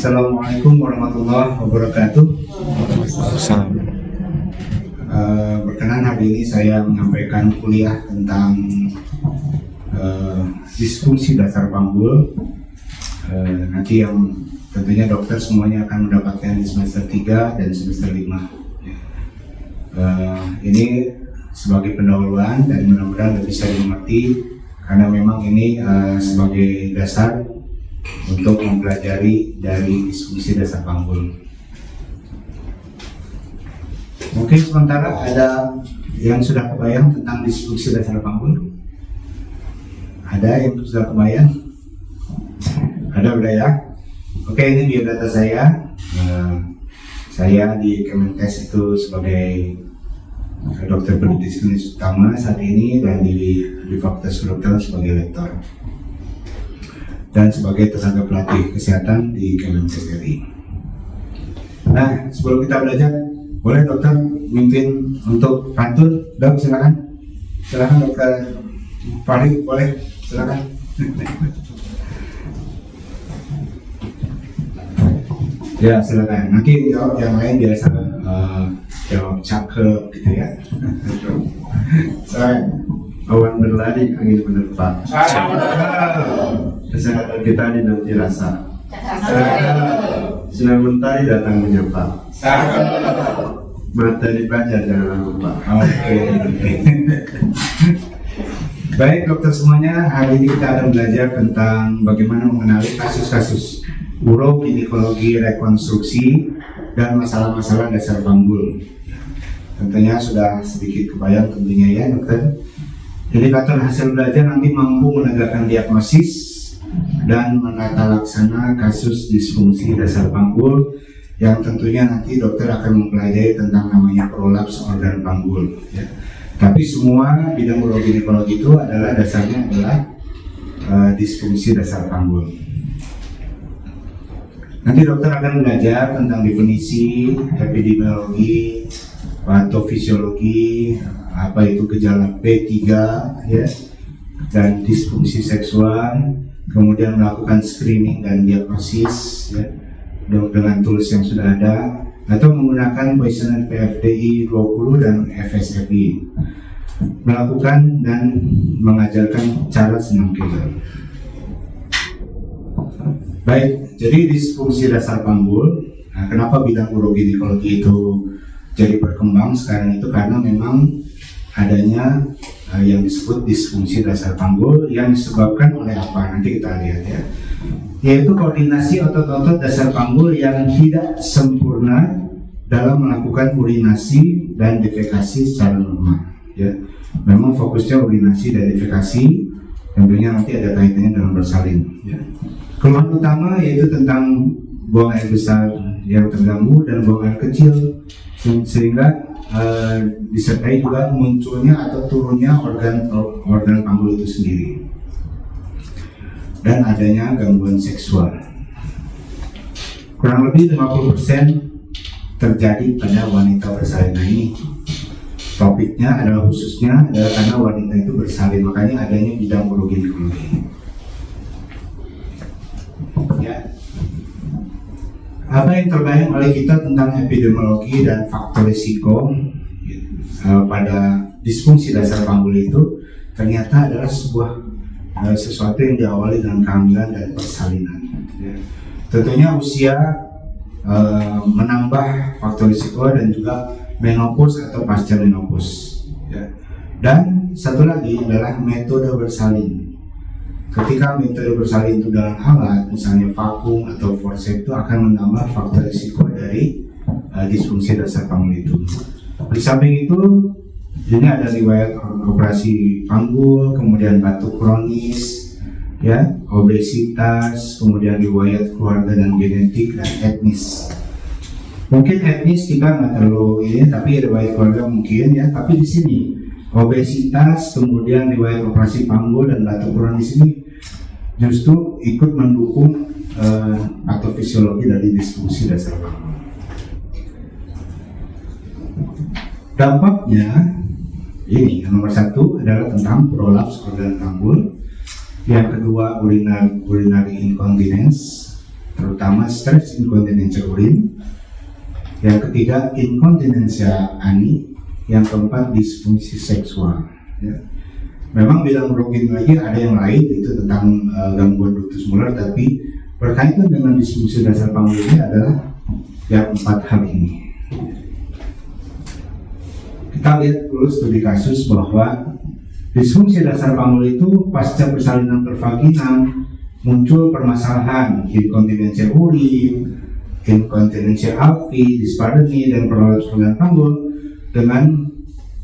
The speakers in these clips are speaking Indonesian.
Assalamualaikum warahmatullahi wabarakatuh. Berkenan hari ini saya menyampaikan kuliah tentang disfungsi dasar panggul. Nanti yang tentunya dokter semuanya akan mendapatkan di semester 3 dan semester 5. Ini sebagai pendahuluan dan mudah-mudahan bisa dimengerti karena memang ini sebagai dasar untuk mempelajari dari disfungsi dasar panggul. Mungkin sementara ada yang sudah kebayang tentang disfungsi dasar panggul? Ada yang sudah kebayang? Ada udah ya? Oke, ini biodata saya. Saya di Kemenkes itu sebagai dokter pendidik klinis utama saat ini dan di Fakultas Kedokteran sebagai lektor dan sebagai tenaga pelatih kesehatan di Kemenkes RI. Nah, sebelum kita belajar, boleh dokter mimpin untuk pantun? Dok, silakan. Silakan dokter Fahri, boleh? Silakan. Ya, silakan. Nanti jawab yang lain biasa jawab cakep gitu ya. Awan berlari, angin menerpa. Kesehatan kita dinanti rasa. Sinar mentari datang menyapa. Mata dibaca jangan lupa. Oke. Baik dokter semuanya, hari ini kita akan belajar tentang bagaimana mengenali kasus-kasus uroginekologi rekonstruksi dan masalah-masalah dasar panggul. Tentunya sudah sedikit kebayang tentunya ya dokter. Indikator hasil belajar nanti mampu menegakkan diagnosis dan menata laksana kasus disfungsi dasar panggul yang tentunya nanti dokter akan mempelajari tentang namanya prolaps organ panggul ya. Tapi semua bidang uroginekologi itu adalah dasarnya adalah disfungsi dasar panggul. Nanti dokter akan belajar tentang definisi, epidemiologi, patofisiologi, apa itu gejala P3 ya, dan disfungsi seksual, kemudian melakukan screening dan diagnosis ya, dengan tools yang sudah ada atau menggunakan questionnaire PFDI 20 dan FSFI, melakukan dan mengajarkan cara senam Kegel. Baik, jadi disfungsi dasar panggul. Nah, kenapa bidang uroginekologi itu jadi berkembang sekarang itu karena memang adanya yang disebut disfungsi dasar panggul yang disebabkan oleh apa? Nanti kita lihat ya. Yaitu koordinasi otot-otot dasar panggul yang tidak sempurna dalam melakukan urinasi dan defekasi secara normal. Ya, memang fokusnya urinasi dan defekasi, tentunya nanti ada kaitannya dengan bersalin. Ya. Keluhan utama yaitu tentang buang air besar yang terganggu dan buang air kecil, sehingga disertai juga munculnya atau turunnya organ panggul itu sendiri dan adanya gangguan seksual. Kurang lebih 50% terjadi pada wanita bersalin. Nah, ini topiknya adalah khususnya adalah karena wanita itu bersalin, makanya adanya bidang uroginekologi ya. Apa yang terbayang oleh kita tentang epidemiologi dan faktor risiko pada disfungsi dasar panggul itu ternyata adalah sesuatu yang diawali dengan kehamilan dan persalinan ya. Tentunya usia menambah faktor risiko dan juga menopause atau pasca menopause ya. Dan satu lagi adalah metode bersalin. Ketika metode bersalin itu dalam alat, misalnya vakum atau forceps, itu akan menambah faktor risiko dari disfungsi dasar panggul itu. Di samping itu, ini ada riwayat operasi panggul, kemudian batuk kronis, ya, obesitas, kemudian riwayat keluarga dan genetik dan etnis. Mungkin etnis kita nggak terlalu ini, tapi riwayat keluarga mungkin ya. Tapi di sini obesitas, kemudian riwayat operasi panggul dan batuk kronis ini justru ikut mendukung patofisiologi dari disfungsi dasar panggul. Dampaknya ini yang nomor 1 adalah tentang prolaps organ panggul, yang kedua urinary incontinence, terutama stress inkontinensia urin. Yang ketiga, inkontinensia ani. Yang keempat, disfungsi seksual. Ya. Memang bidang urologi lagi ada yang lain, itu tentang gangguan ductus muller, tapi berkaitan dengan disfungsi dasar panggul ini adalah yang 4 hal ini. Kita lihat dulu studi kasus bahwa disfungsi dasar panggul itu pasca persalinan pervaginal muncul permasalahan inkontinensia urin, inkontinensia alfi, dispareunia, dan perlawanan panggul dengan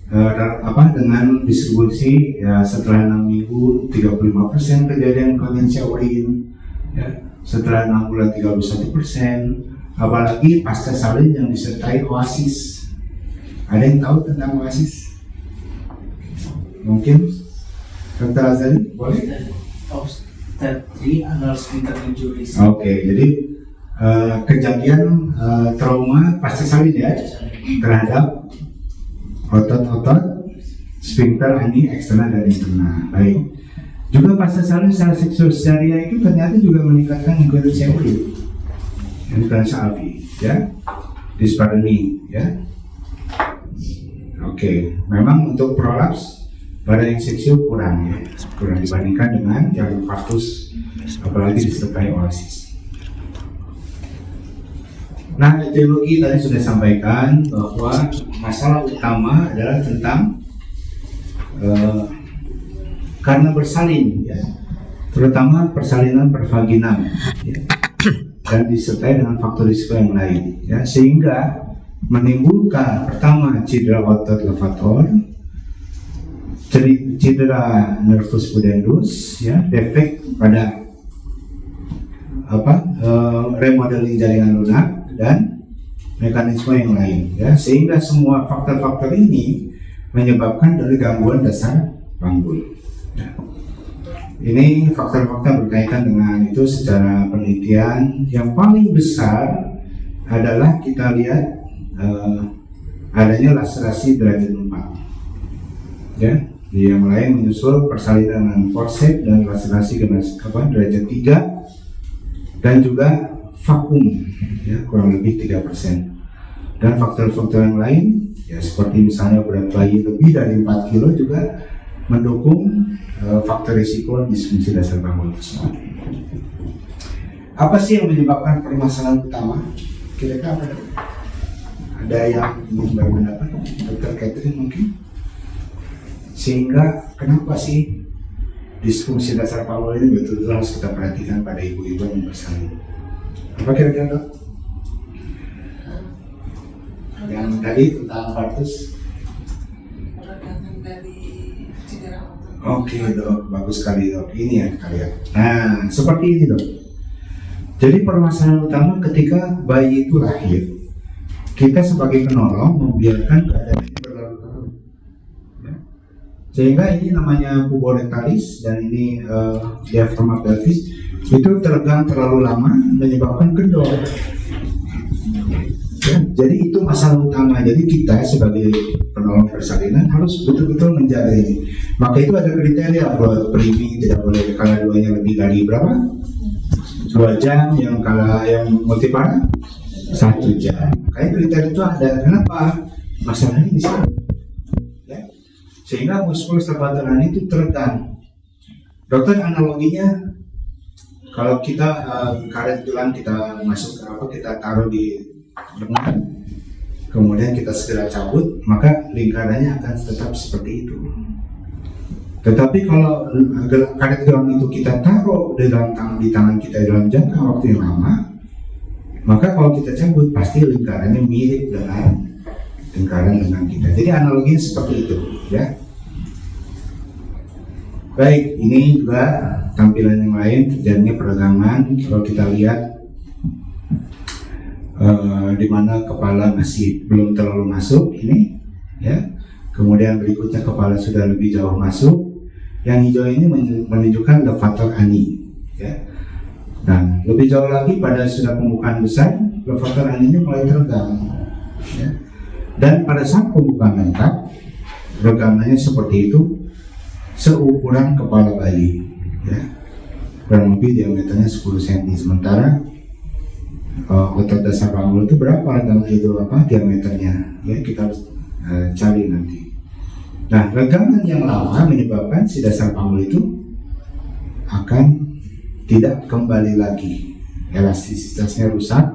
dengan distribusi ya, setelah 6 minggu 35% kejadian inkontinensia urin, ya, setelah 6 bulan 31%, apalagi pasca salin yang disertai oasis. Ada yang tahu tentang oasis? Mungkin Dr. Azali boleh? Anal sphincter injuries. Oke, jadi kejadian trauma pasca salin ya terhadap otot-otot sphincter ani eksternal dan internal. Baik. Juga pasca salin secara seksual syariah itu ternyata juga meningkatkan inkontinensia urin, inkontinensia alfi, ya, dispareunia, ya. Oke, memang untuk prolaps pada yang seksual kurang dibandingkan dengan yang infarktus, apalagi disertai oasis. Nah, etiologi tadi sudah sampaikan bahwa masalah utama adalah tentang karena bersalin, ya, terutama persalinan pervaginal, ya, dan disertai dengan faktor risiko yang lain, ya, sehingga menimbulkan pertama cedera otot levator, cedera nervus pudendus, ya, defek pada remodeling jaringan lunak dan mekanisme yang lain, ya, sehingga semua faktor-faktor ini menyebabkan dari gangguan dasar panggul. Ya. Ini faktor-faktor berkaitan dengan itu secara penelitian. Yang paling besar adalah kita lihat adanya laserasi derajat 4, ya. Yang lain menyusul persalinan forceps dan laserasi derajat 3 dan juga vakum, ya, kurang lebih 3%. Dan faktor-faktor yang lain, ya, seperti misalnya berat bayi lebih dari 4 kilo juga mendukung faktor risiko disfungsi dasar panggul tersebut. Apa sih yang menyebabkan permasalahan utama? Kira-kira apa? Ada yang ingin berpendapat? Dr. Catherine mungkin? Sehingga kenapa sih disfungsi dasar panggul ini betul-betul harus kita perhatikan pada ibu-ibu yang bersalin? Apa kira-kira, Dok? Yang tadi tentang infarktus? Pergantian dari cedera otot. Oke, Dok, bagus sekali, Dok. Ini ya kita lihat. Nah, seperti ini, Dok. Jadi permasalahan utama ketika bayi itu lahir, kita sebagai penolong membiarkan keadaan ini berlarut-larut, ya. Sehingga ini namanya puborectalis dan ini diafragma pelvis itu teregang terlalu lama menyebabkan kendor. Ya, jadi itu masalah utama. Jadi kita sebagai penolong persalinan harus betul-betul menjaga ini. Maka itu ada kriteria buat primi tidak boleh kala duanya lebih dari berapa? 2 jam, yang multipara 1 jam. Kayak kriteria itu ada. Kenapa? Masalahnya di sana. Ya. Sehingga muskulus levator itu teregang. Dokter, analoginya kalau kita karet tulang kita masuk kita taruh di lengan, kemudian kita segera cabut, maka lingkarannya akan tetap seperti itu. Tetapi kalau karet tulang itu kita taruh di tangan kita dalam jangka waktu yang lama, maka kalau kita cabut pasti lingkarannya mirip dengan lingkaran lengan kita. Jadi analoginya seperti itu, ya. Baik, ini juga tampilan yang lain terjadinya peregangan. Kalau kita lihat di mana kepala masih belum terlalu masuk ini, ya. Kemudian berikutnya kepala sudah lebih jauh masuk. Yang hijau ini menunjukkan levator ani, ya. Nah, lebih jauh lagi pada sudah pembukaan besar, levator aninya mulai teregang, ya. Dan pada saat pembukaan lengkap, regangannya seperti itu, seukuran kepala bayi, ya, kurang lebih diameternya 10 cm. Sementara otot dasar panggul itu berapa dan itu apa diameternya, ya kita harus cari nanti. Nah, regangan yang lama menyebabkan si dasar panggul itu akan tidak kembali lagi, elastisitasnya rusak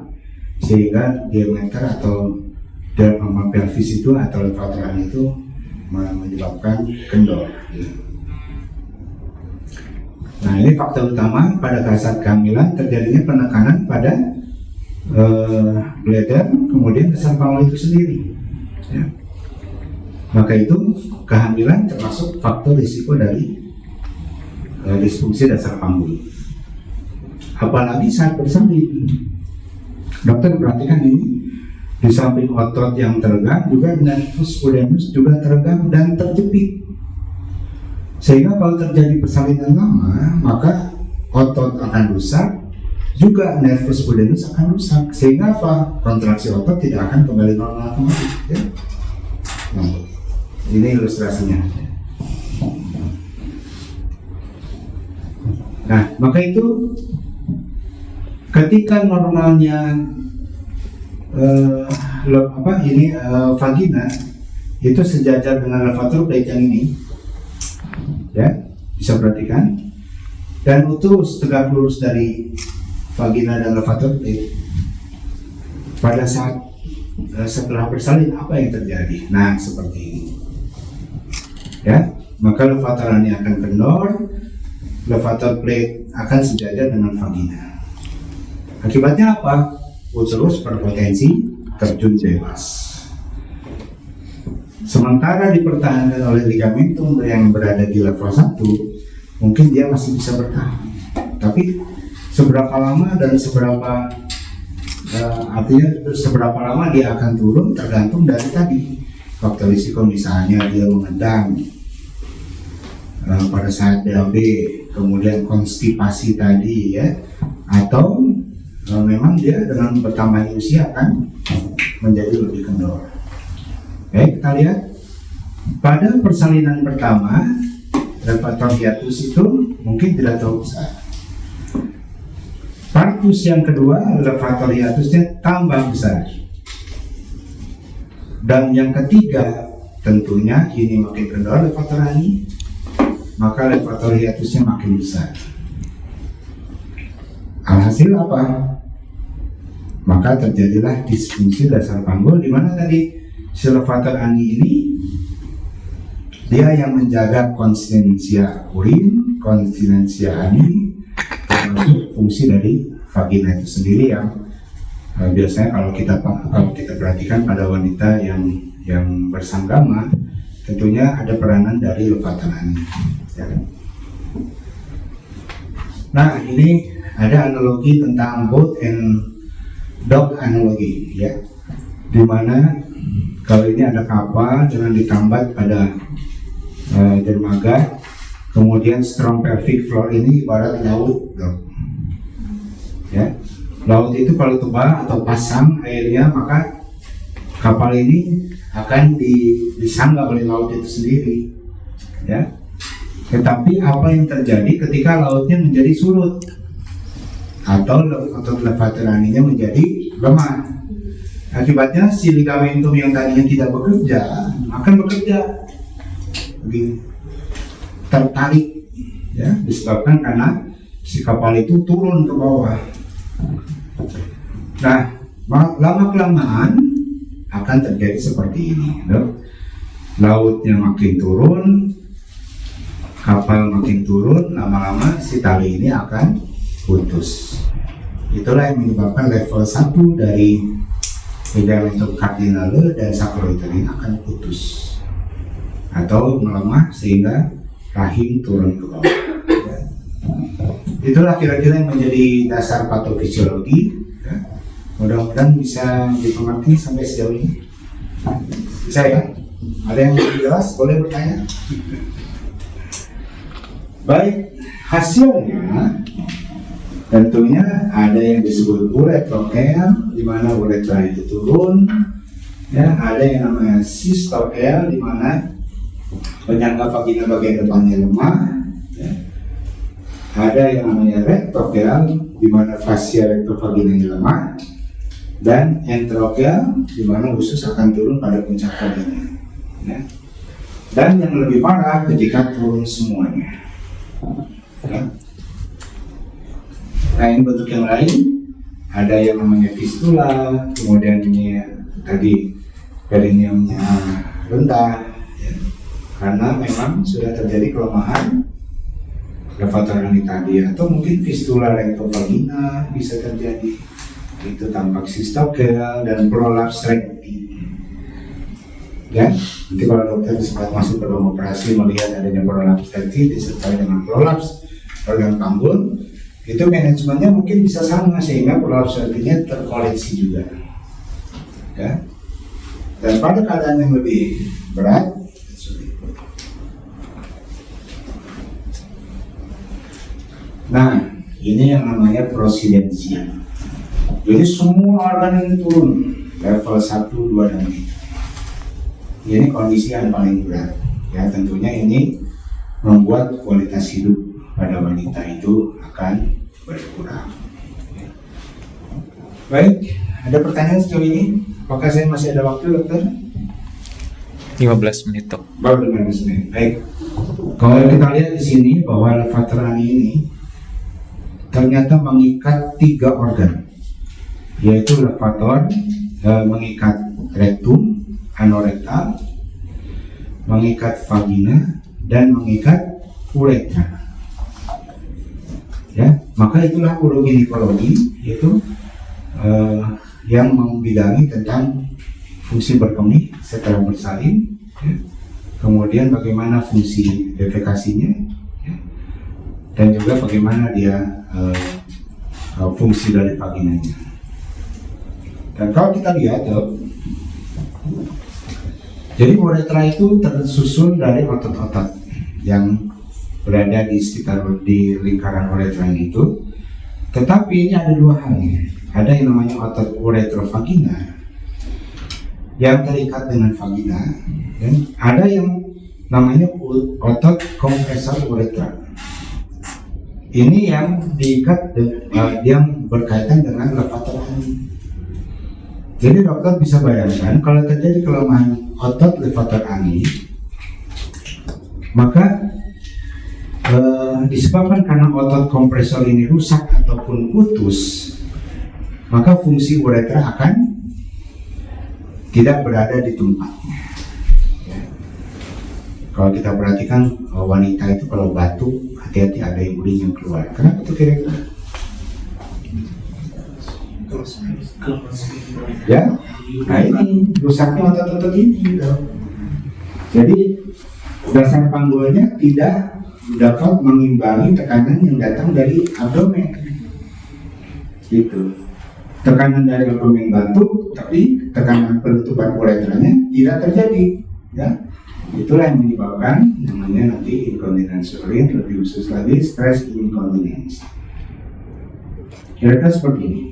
sehingga diameter atau diafragma pelvis itu atau levator itu menyebabkan kendor. Ya. Nah, ini faktor utama pada saat kehamilan terjadinya penekanan pada bladder, kemudian dasar panggul itu sendiri. Ya. Maka itu kehamilan termasuk faktor risiko dari disfungsi dasar panggul. Apalagi saat bersalin. Dokter perhatikan ini, di samping otot yang teregang juga nervus pudendus juga teregang dan terjepit. Sehingga kalau terjadi persalinan lama, maka otot akan rusak, juga nervus pudendus akan rusak. Sehingga apa? Kontraksi otot tidak akan kembali normal kembali. Ya? Nah, ini ilustrasinya. Nah, maka itu ketika normalnya vagina itu sejajar dengan levator plate yang ini, ya bisa perhatikan, dan uterus tegak lurus dari vagina dan levator plate. Pada saat setelah bersalin apa yang terjadi? Nah, seperti ini, ya, maka levator ini akan kendor, levator plate akan sejajar dengan vagina. Akibatnya apa? Uterus berpotensi terjun bebas. Sementara dipertahankan oleh ligamentum yang berada di level 1, mungkin dia masih bisa bertahan. Tapi seberapa lama dan seberapa seberapa lama dia akan turun tergantung dari tadi faktor risiko, misalnya dia mengendang pada saat BAB, kemudian konstipasi tadi, ya, atau memang dia dengan bertambahnya usia akan menjadi lebih kendor. Oke, kita lihat pada persalinan pertama levator hiatus itu mungkin tidak terlalu besar. Partus yang kedua levator hiatusnya tambah besar, dan yang ketiga tentunya ini makin kendor levator ani, maka levator hiatusnya makin besar. Alhasil apa? Maka terjadilah disfungsi dasar panggul, di mana tadi si levator ani ini dia yang menjaga konsistensia urin, konsistensia ani, termasuk fungsi dari vagina itu sendiri yang biasanya kalau kita perhatikan pada wanita yang bersanggama, tentunya ada peranan dari levator ani. Ya. Nah, ini ada analogi tentang goat and dog analogi, ya, dimana kalau ini ada kapal dengan ditambat pada dermaga, kemudian strong pelvic floor ini ibarat laut, ya. Laut itu kalau tebal atau pasang airnya, maka kapal ini akan disangga oleh laut itu sendiri, ya. Tetapi apa yang terjadi ketika lautnya menjadi surut atau otot levator aninya menjadi lemah? Akibatnya si ligamentum yang tadinya tidak bekerja akan bekerja, tertarik, ya, disebabkan karena si kapal itu turun ke bawah. Nah, lama kelamaan akan terjadi seperti ini, lautnya makin turun, kapal makin turun, lama-lama si tali ini akan putus. Itulah yang menyebabkan level 1 dari ligamentum cardinale dan sacroiliac ini akan putus atau melemah sehingga rahim turun ke bawah. Ya. Itulah kira-kira yang menjadi dasar patofisiologi. Ya. Mudah-mudahan bisa dimengerti sampai sejauh ini. Bisa ya? Ada yang lebih jelas? Boleh bertanya? Baik, hasilnya tentunya ada yang disebut uretrokel, di mana uretra itu turun, ya, ada yang namanya sistokel, di mana penyangga vagina bagian depannya lemah, ya. Ada yang namanya rektokel, di mana fascia rektovaginanya lemah, dan enterokel di mana usus akan turun pada puncak vagina. Ya. Dan yang lebih parah ketika turun semuanya. Ya. Nah ini bentuk yang lain, ada yang namanya fistula, kemudian ini tadi perineumnya rendah, ya. Karena memang sudah terjadi kelemahan levator ani tadi, atau mungkin fistula rectovagina bisa terjadi, itu tampak sistokel dan prolaps recti. Ya, nanti kalau dokter sempat masuk ke ruang operasi melihat adanya prolaps recti disertai dengan prolaps organ panggul, itu manajemennya mungkin bisa sama sehingga prolaps rectinya terkoreksi juga. Ya. Dan pada keadaan yang lebih berat, nah ini yang namanya prosidensia. Jadi semua organ ini turun level 1, 2, dan 3. Ini kondisi yang paling berat. Ya tentunya ini membuat kualitas hidup pada wanita itu akan berkurang. Ya. Baik, ada pertanyaan sejauh ini? Apakah saya masih ada waktu, dokter? 15 menit dok. Baru 15 menit. Baik. Kalau kita lihat di sini bahwa levator ani ini ternyata mengikat 3 organ, yaitu levator mengikat rektum, anorektal, mengikat vagina, dan mengikat uretra. Ya, maka itulah uroginekologi, yaitu yang membidangi tentang fungsi berkemih setelah bersalin, ya. Kemudian bagaimana fungsi defekasinya, ya. Dan juga bagaimana dia fungsi dari vaginanya. Dan kalau kita lihat, jadi uretra itu tersusun dari otot-otot yang berada di sekitar di lingkaran uretra itu. Tetapi ini ada 2 hal. Ada yang namanya otot uretrovagina yang terikat dengan vagina, dan ada yang namanya otot kompresor uretra. Ini yang diikat yang berkaitan dengan levator ani. Jadi dokter bisa bayangkan kalau terjadi kelemahan otot levator ani, maka disebabkan karena otot kompresor ini rusak ataupun putus, maka fungsi uretra akan tidak berada di tempatnya. Ya. Kalau kita perhatikan wanita itu kalau batuk, hati-hati ada yang urin yang keluar. Kenapa itu kira-kira? Ya, nah ini rusaknya otot-otot ini gitu. Jadi dasar panggulnya tidak dapat mengimbangi tekanan yang datang dari abdomen. Gitu. Tekanan dari abdomen batuk, tapi tekanan penutupan uretranya tidak terjadi. Ya, itulah yang menyebabkan namanya nanti inkontinensi urin, lebih khusus lagi stress incontinence. Kira-kira seperti ini.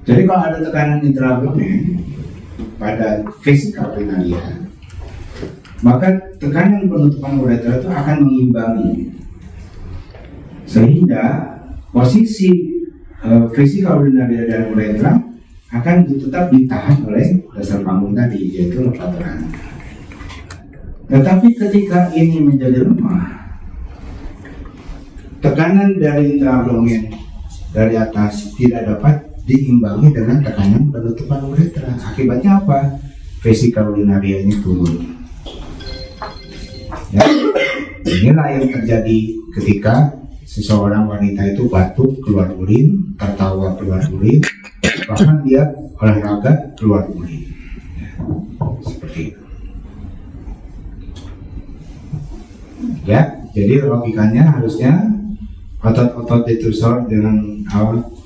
Jadi kalau ada tekanan intraabdomen pada vesikal urinaria, maka tekanan penutupan uretra itu akan mengimbangi, sehingga posisi vesikal urinaria dan uretra akan tetap ditahan oleh dasar panggul tadi, yaitu levator ani. Tetapi ketika ini menjadi lemah, tekanan dari intraabdomen dari atas tidak dapat diimbangi dengan tekanan penutupan uretra. Akibatnya apa? Vesikal urinaria ini turun. Ya. Inilah yang terjadi ketika seseorang wanita itu batuk keluar urin, tertawa keluar urin, bahkan dia olahraga keluar urin. Ya. Seperti itu. Ya, jadi logikanya harusnya otot-otot detrusor dengan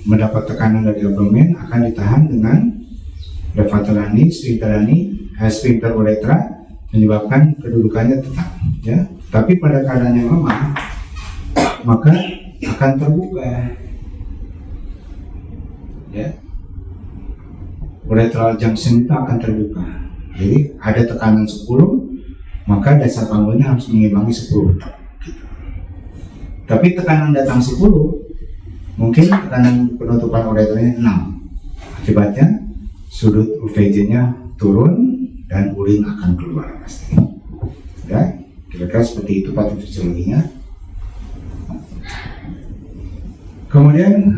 mendapat tekanan dari abdomen akan ditahan dengan levator ani, sphincter uretra, menyebabkan kedudukannya tetap. Ya, tapi pada keadaan yang lemah maka akan terbuka. Ya, uretral junction itu akan terbuka. Jadi ada tekanan 10, maka dasar panggulnya harus mengimbangi 10. Tapi tekanan datang 10, mungkin tekanan penutupan uretranya 6. Akibatnya sudut UVJ-nya turun dan urin akan keluar pasti. Ya, kira-kira seperti itu patofisiologinya. Kemudian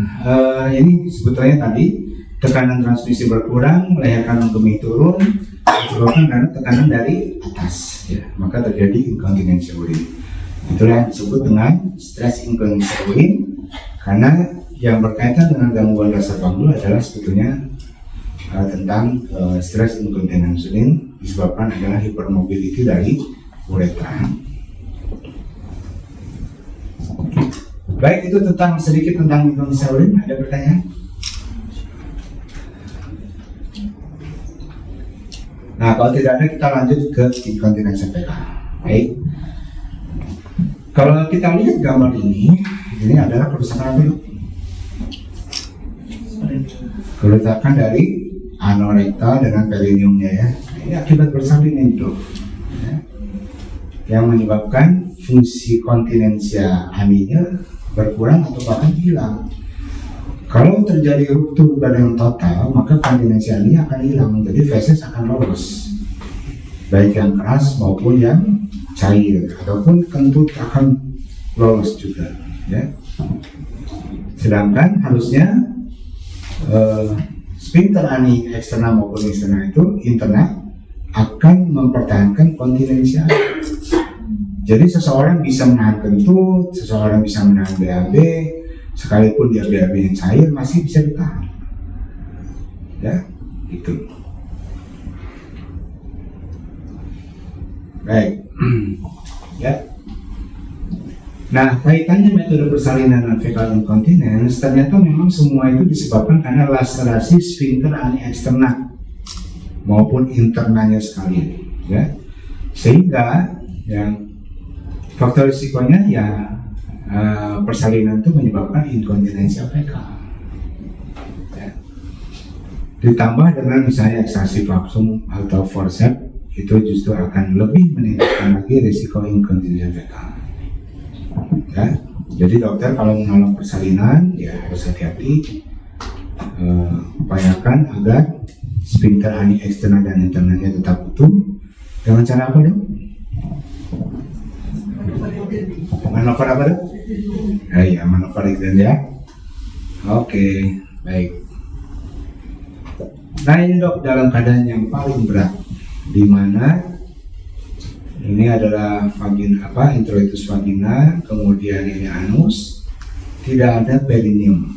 ini sebetulnya tadi tekanan transmisi berkurang, layakan kemih turun, disebabkan karena tekanan dari atas, ya, maka terjadi inkontinensi urin. Itulah yang disebut dengan stres inkontinensi urin, karena yang berkaitan dengan gangguan dasar panggul adalah sebetulnya tentang stres inkontinensi urin disebabkan adalah hipermobility dari uretra. Baik, itu sedikit tentang inkontinensi urin. Ada pertanyaan? Nah, kalau tidak ada kita lanjut ke inkontinensi fekal. Baik. Kalau kita lihat gambar ini adalah kerusakan apa? Kerusakan dari anorekta dengan perineumnya, ya. Ini akibat bersalin ini, Dok. Ya. Yang menyebabkan fungsi kontinensia aninya berkurang atau bahkan hilang. Kalau terjadi ruptur badan total, maka kontinensi ani akan hilang, jadi feses akan lolos, baik yang keras maupun yang cair, ataupun kentut akan lolos juga, ya. Sedangkan harusnya sphincter ani eksternal maupun internal itu akan mempertahankan kontinensi ani. Jadi seseorang bisa menahan kentut, seseorang bisa menahan BAB, sekalipun dia BAB yang cair masih bisa ditahan, ya, itu. Baik, ya. Nah, kaitannya metode persalinan dan fecal incontinence ternyata memang semua itu disebabkan karena laserasi sphincter ani eksternal maupun internalnya sekalian, ya. Sehingga yang faktor risikonya ya persalinan itu menyebabkan inkontinensi fekal, ya. Ditambah dengan misalnya ekstraksi vakum atau forceps, itu justru akan lebih meningkatkan lagi risiko inkontinensi fekal, ya. Jadi dokter kalau menolong persalinan ya harus hati-hati, upayakan agar sphincter ani eksternal dan internalnya tetap utuh. Dengan cara apa, Dok? Manuver apa, Dok? Ya, manuver itu, ya. Oke, baik. Nah, ini, Dok, dalam keadaan yang paling berat, di mana ini adalah vagina introitus vagina, kemudian ini anus, tidak ada perineum,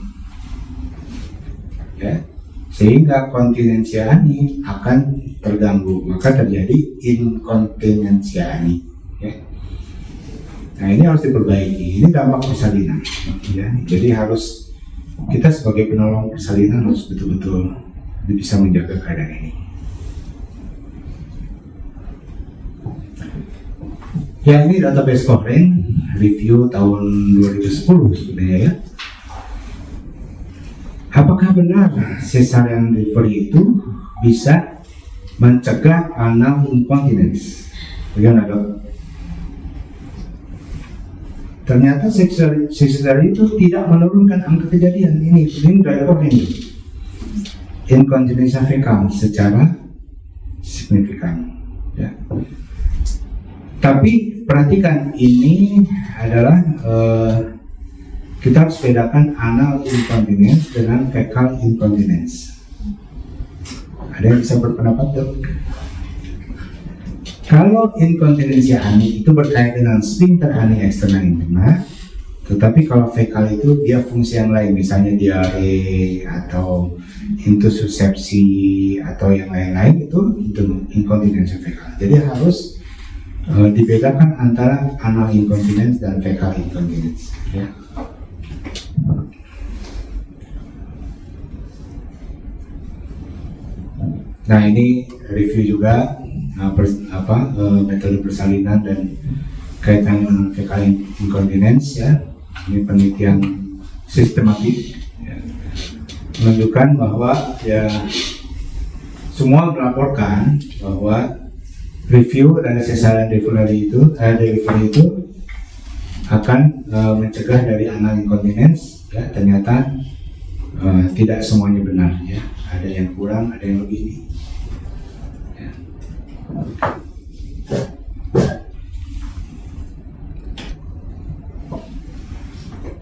ya, sehingga kontinensi ani akan terganggu, maka terjadi inkontinensi ani, ya. Nah, ini harus diperbaiki. Ini dampak persalinan, ya. Jadi harus kita sebagai penolong persalinan harus betul-betul bisa menjaga keadaan ini. Ya, ini database Cochrane review tahun 2010 sebenarnya, ya. Apakah benar cesarean delivery itu bisa mencegah anal incontinence? Bagaimana, Dok? Ternyata cesarean itu tidak menurunkan angka kejadian ini dari Cochrane. Inkontinensi fekal secara signifikan, ya. Tapi perhatikan, ini adalah kita harus bedakan anal incontinence dengan fecal incontinence. Ada yang bisa berpendapat, Dok? Kalau inkontinensi ani itu berkaitan dengan sphincter ani eksternal internal, tetapi kalau fekal itu dia fungsi yang lain, misalnya diare atau intussusepsi atau yang lain-lain, itu inkontinensi fekal. Jadi harus dibedakan antara anal incontinence dan fecal incontinence, ya. Nah, ini review juga metode persalinan dan kaitan dengan fecal incontinence, ya. Ini penelitian sistematik, ya, menunjukkan bahwa ya semua melaporkan bahwa review dan cesarean delivery itu akan mencegah dari anal incontinence, ya. Ternyata tidak semuanya benar ya, ada yang kurang, ada yang lebih. Ya.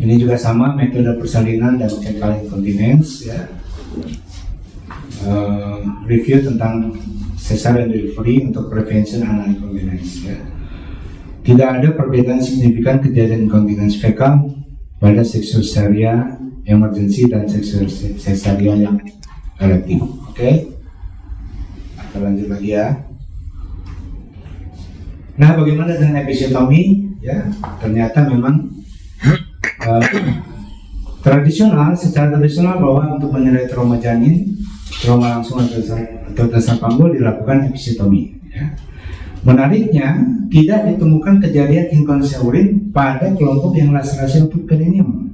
Ini juga sama, metode persalinan dan fecal incontinence ya. Review tentang cesarean delivery untuk prevention anal incontinence ya. Tidak ada perbedaan signifikan kejadian incontinence fekal pada seksualia emergency dan seksualia yang elektif. Oke. Kita lanjut lagi ya. Nah, bagaimana dengan episiotomi? Ya, ternyata memang secara tradisional bahwa untuk menilai trauma janin, trauma langsung atau dasar panggul dilakukan episiotomi. Ya. Menariknya, tidak ditemukan kejadian inkontinensia urin pada kelompok yang laserasi untuk perineum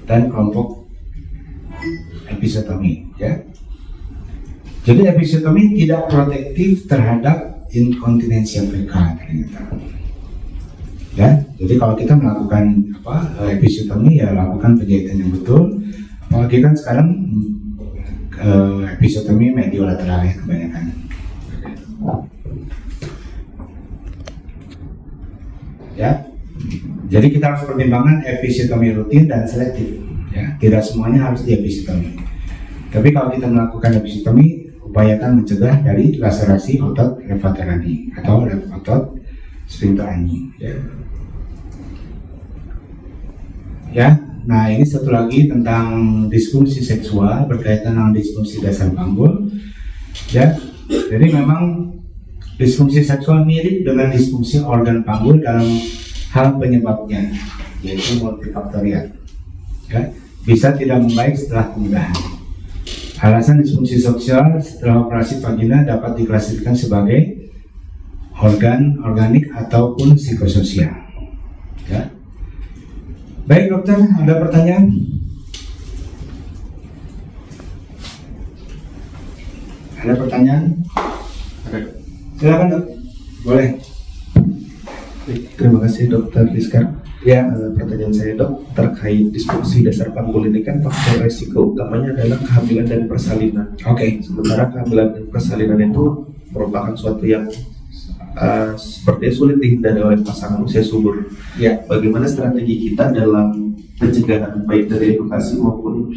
dan kelompok episiotomi. Ya. Jadi episiotomi tidak protektif terhadap inkontinensia fekal ternyata. Ya, jadi kalau kita melakukan episiotomi ya lakukan penjahitan yang betul. Apalagi kan sekarang episiotomi mediolateral ya kebanyakan. Ya, jadi kita harus pertimbangkan episiotomi rutin dan selektif. Ya, tidak semuanya harus di episiotomi. Tapi kalau kita melakukan episiotomi, upayakan mencegah dari laserasi otot levatorani atau otot sphincter ani. Ya, nah ini satu lagi tentang disfungsi seksual berkaitan dengan disfungsi dasar panggul. Ya, jadi memang disfungsi seksual mirip dengan disfungsi organ panggul dalam hal penyebabnya, yaitu multifaktorial. Ya, bisa tidak membaik setelah penggunaan. Alasan disfungsi seksual setelah operasi vagina dapat diklasifikasikan sebagai organik ataupun psikososial. Ya. Baik dokter, ada pertanyaan? Ada pertanyaan? Ada. Silakan dok. Boleh. Terima kasih Dokter Rizka. Ya. Pertanyaan saya dok terkait disfungsi dasar panggul ini kan faktor resiko utamanya adalah kehamilan dan persalinan. Oke. Sementara kehamilan dan persalinan itu merupakan suatu yang sepertinya sulit dihindari oleh pasangan usia subur. Ya. Bagaimana strategi kita dalam pencegahan baik dari edukasi maupun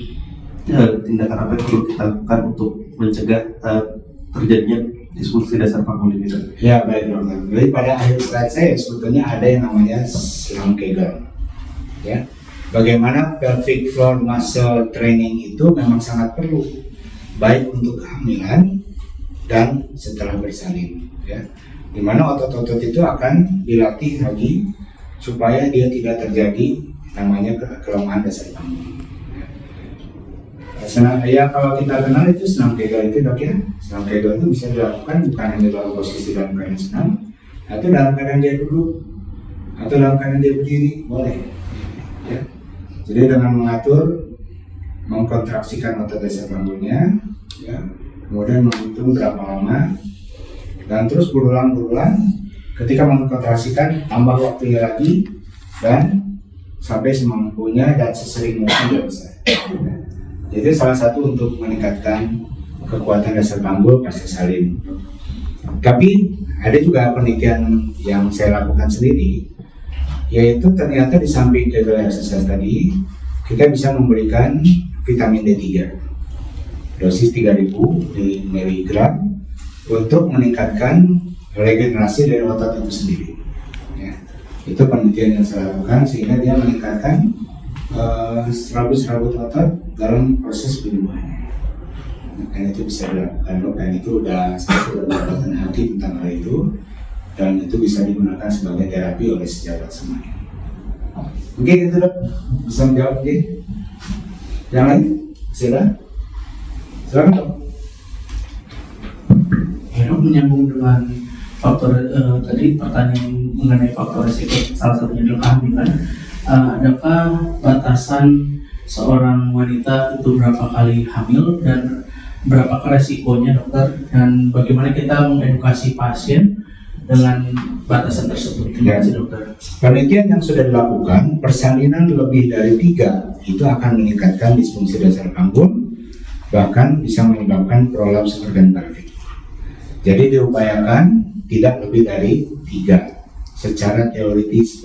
tindakan apa yang perlu kita lakukan untuk mencegah terjadinya disfungsi dasar panggul ini? Ya baik dokter. Jadi pada akhir slide saya sebetulnya ada yang namanya selang Kegel. Ya. Bagaimana pelvic floor muscle training itu memang sangat perlu, baik untuk kehamilan dan setelah bersalin. Ya. Di mana otot-otot itu akan dilatih lagi supaya dia tidak terjadi namanya kelemahan dasar panggul. Ya kalau kita kenal itu senam Kegel itu dok ya. Senam Kegel itu bisa dilakukan bukan hanya dalam posisi dalam keadaan senam, atau dalam keadaan dia duduk, atau dalam keadaan dia berdiri, boleh. Ya. Jadi dengan mengatur, mengkontraksikan otot dasar panggulnya, ya. Kemudian menghitung berapa lama, dan terus berulang-ulang. Ketika mengkontraksikan, tambah waktunya lagi, dan sampai semampunya dan sesering mungkin dia bisa. Jadi salah satu untuk meningkatkan kekuatan dasar panggul pasca salin. Tapi ada juga penelitian yang saya lakukan sendiri, yaitu ternyata di samping Kegel exercise tadi, kita bisa memberikan vitamin D3, dosis 3000 mg untuk meningkatkan regenerasi dari otot itu sendiri. Ya. Itu penelitian yang saya lakukan sehingga dia meningkatkan serabut-serabut otot dalam proses penyembuhannya. Dan itu bisa dilakukan dok, dan itu sudah mendapatkan hati tentang hal itu, dan itu bisa digunakan sebagai terapi oleh sejawat semuanya. Mungkin itu dok, bisa menjawab mungkin. Yang lain, silakan dok. Ya dok, menyambung dengan faktor tadi pertanyaan mengenai faktor risiko, salah satunya adalah kehamilan. Adakah batasan seorang wanita itu berapa kali hamil dan berapa resikonya dokter, dan bagaimana kita mengedukasi pasien dengan batasan tersebut? Terima kasih dokter. Penelitian yang sudah dilakukan, persalinan lebih dari 3 itu akan meningkatkan disfungsi dasar panggul, bahkan bisa menyebabkan prolaps organ pelvik. Jadi diupayakan tidak lebih dari 3 secara teoritis.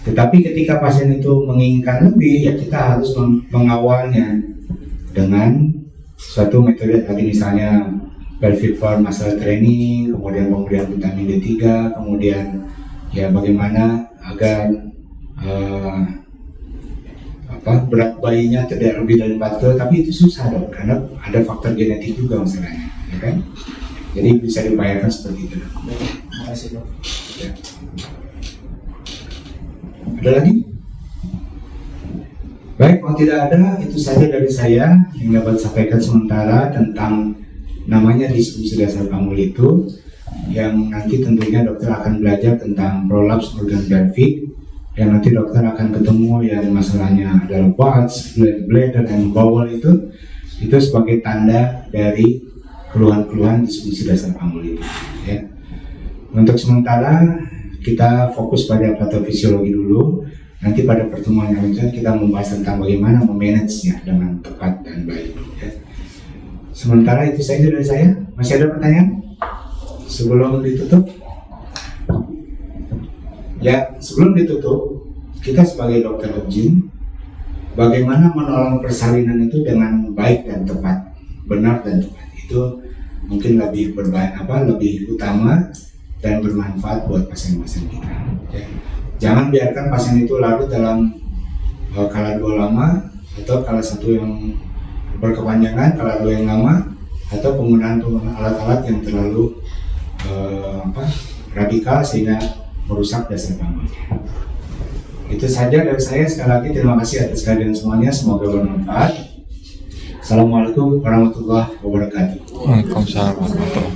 Tetapi ketika pasien itu menginginkan lebih, ya kita harus mengawalnya dengan suatu metode tadi, misalnya pelvic floor muscle training, kemudian pemberian vitamin D3, kemudian ya bagaimana agar berat bayinya tidak lebih dari 4 kilo. Tapi itu susah dok, karena ada faktor genetik juga masalahnya, ya kan? Jadi bisa diupayakan seperti itu dok. Terima kasih dok. Ya. Ada lagi? Baik, kalau tidak ada, itu saja dari saya yang dapat sampaikan sementara tentang namanya disfungsi dasar panggul itu, yang nanti tentunya dokter akan belajar tentang prolaps organ pelvic, yang nanti dokter akan ketemu yang masalahnya adalah warts, bladder, dan bowel itu sebagai tanda dari keluhan-keluhan disfungsi dasar panggul itu. Ya. Untuk sementara kita fokus pada patofisiologi dulu. Nanti pada pertemuan yang lainnya kita membahas tentang bagaimana memanagenya dengan tepat dan baik. Ya. Sementara itu saja dari saya. Masih ada pertanyaan sebelum ditutup? Ya, sebelum ditutup, kita sebagai dokter obgyn, bagaimana menolong persalinan itu dengan baik dan tepat, benar dan tepat. Itu mungkin lebih lebih utama dan bermanfaat buat pasien-pasien kita. Ya. Jangan biarkan pasien itu larut dalam kala 2 lama, atau kala 1 yang berkepanjangan, kala 2 yang lama, atau penggunaan alat-alat yang terlalu radikal sehingga merusak dasar panggulnya. Itu saja dari saya. Sekali lagi terima kasih atas kehadiran semuanya, semoga bermanfaat. Assalamualaikum warahmatullahi wabarakatuh. Waalaikumsalam warahmatullahi wabarakatuh.